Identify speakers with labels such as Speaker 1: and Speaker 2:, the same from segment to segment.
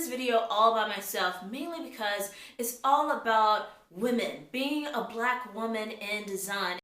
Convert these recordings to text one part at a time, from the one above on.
Speaker 1: video all by myself, mainly because it's all about women, being a black woman in design.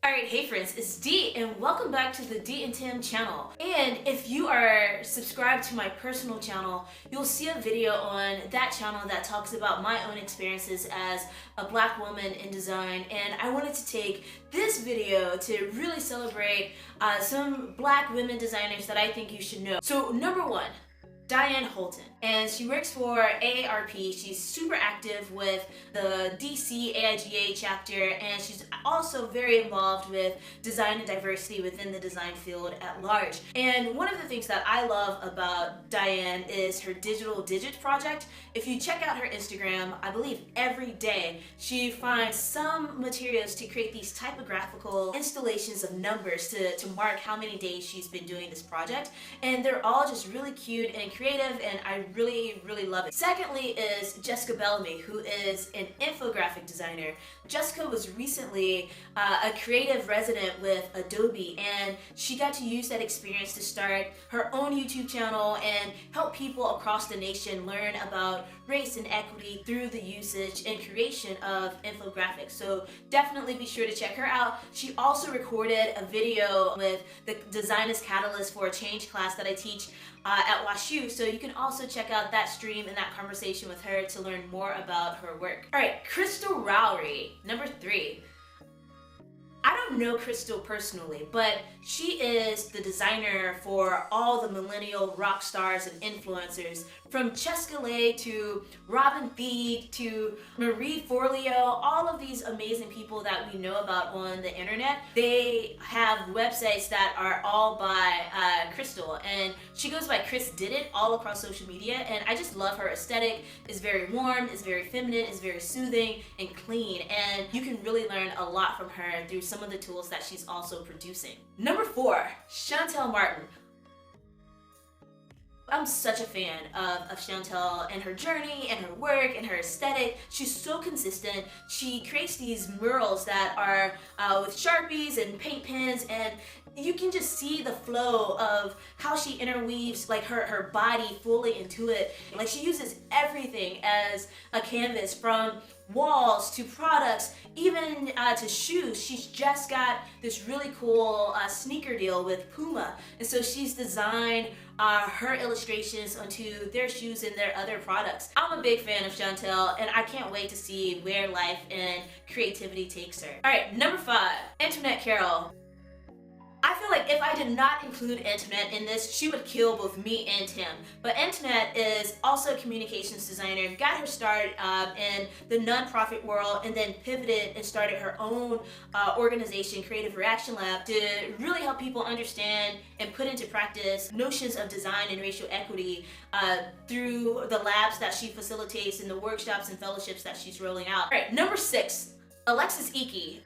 Speaker 1: Alright, hey friends, it's Dee and welcome back to the Dee and Tim channel. And if you are subscribed to my personal channel, you'll see a video on that channel that talks about my own experiences as a black woman in design. And I wanted to take this video to really celebrate some black women designers that I think you should know. So number one, Diane Holton, and she works for AARP. She's super active with the DC AIGA chapter, and she's also very involved with design and diversity within the design field at large. And one of the things that I love about Diane is her Digital Digits project. If you check out her Instagram, I believe every day she finds some materials to create these typographical installations of numbers to mark how many days she's been doing this project, and they're all just really cute and creative, and I really love it. Secondly is Jessica Bellamy, who is an infographic designer. Jessica was recently a creative resident with Adobe, and she got to use that experience to start her own YouTube channel and help people across the nation learn about race and equity through the usage and creation of infographics. So definitely be sure to check her out. She also recorded a video with the Design is Catalyst for a Change class that I teach at WashU, so you can also check out that stream and that conversation with her to learn more about her work. Alright, Krystle Rowry, number 3. I don't know Krystle personally, but she is the designer for all the millennial rock stars and influencers, from Chescale to Robin Thede to Marie Forleo, all of these amazing people that we know about on the internet. They have websites that are all by Krystle, and she goes by Chris Did It all across social media, and I just love her aesthetic. It's very warm, it's very feminine, it's very soothing and clean, and you can really learn a lot from her through some of the tools that she's also producing. Number 4, Chantal Martin. I'm such a fan of Chantal and her journey and her work and her aesthetic. She's so consistent. She creates these murals that are with Sharpies and paint pens, and you can just see the flow of how she interweaves like her body fully into it. Like, she uses everything as a canvas, from walls to products, even to shoes. She's just got this really cool sneaker deal with Puma, and so she's designed her illustrations onto their shoes and their other products. I'm a big fan of Chantal, and I can't wait to see where life and creativity takes her. Alright, number 5, Antionette Carroll. I feel like if I did not include Antionette in this, she would kill both me and Tim. But Antionette is also a communications designer, got her start in the nonprofit world, and then pivoted and started her own organization, Creative Reaction Lab, to really help people understand and put into practice notions of design and racial equity through the labs that she facilitates and the workshops and fellowships that she's rolling out. All right, number 6, Alexis Ikki.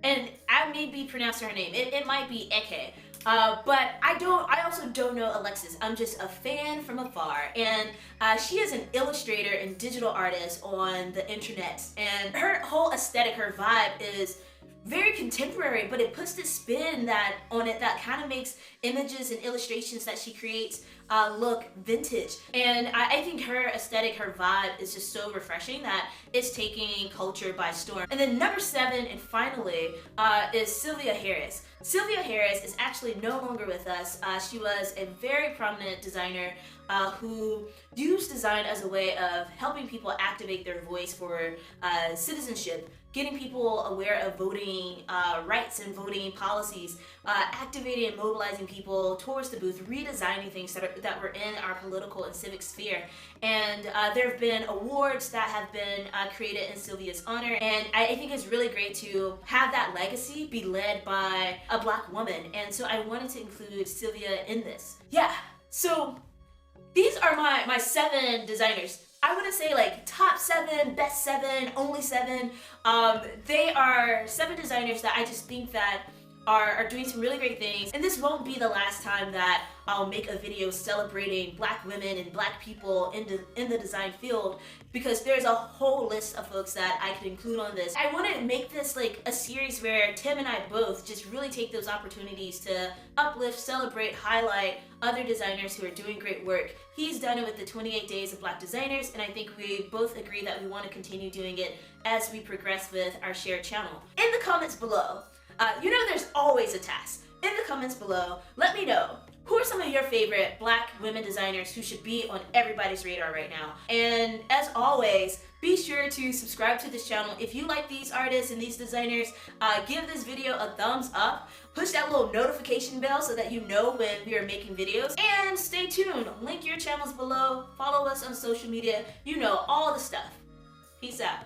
Speaker 1: And I may be pronouncing her name. It might be Eke. But I also don't know Alexis. I'm just a fan from afar. And she is an illustrator and digital artist on the internet. And her whole aesthetic, her vibe is very contemporary, but it puts this spin on it that kind of makes images and illustrations that she creates look vintage. And I think her aesthetic, her vibe is just so refreshing that it's taking culture by storm. And then number 7, and finally, is Sylvia Harris. Sylvia Harris is actually no longer with us. She was a very prominent designer who used design as a way of helping people activate their voice for citizenship, getting people aware of voting rights and voting policies, activating and mobilizing people towards the booth, redesigning things that were in our political and civic sphere. And there have been awards that have been created in Sylvia's honor, and I think it's really great to have that legacy be led by a black woman, and so I wanted to include Sylvia in this. Yeah, so these are my 7 designers. I wouldn't say like top 7, best 7, only 7. They are 7 designers that I just think that are doing some really great things, and this won't be the last time that I'll make a video celebrating Black women and Black people in the design field, because there's a whole list of folks that I could include on this. I want to make this like a series where Tim and I both just really take those opportunities to uplift, celebrate, highlight other designers who are doing great work. He's done it with the 28 Days of Black Designers, and I think we both agree that we want to continue doing it as we progress with our shared channel. In the comments below, you know there's always a task. In the comments below, let me know, who are some of your favorite Black women designers who should be on everybody's radar right now? And as always, be sure to subscribe to this channel. If you like these artists and these designers, give this video a thumbs up. Push that little notification bell so that you know when we are making videos. And stay tuned. Link your channels below. Follow us on social media. You know all the stuff. Peace out.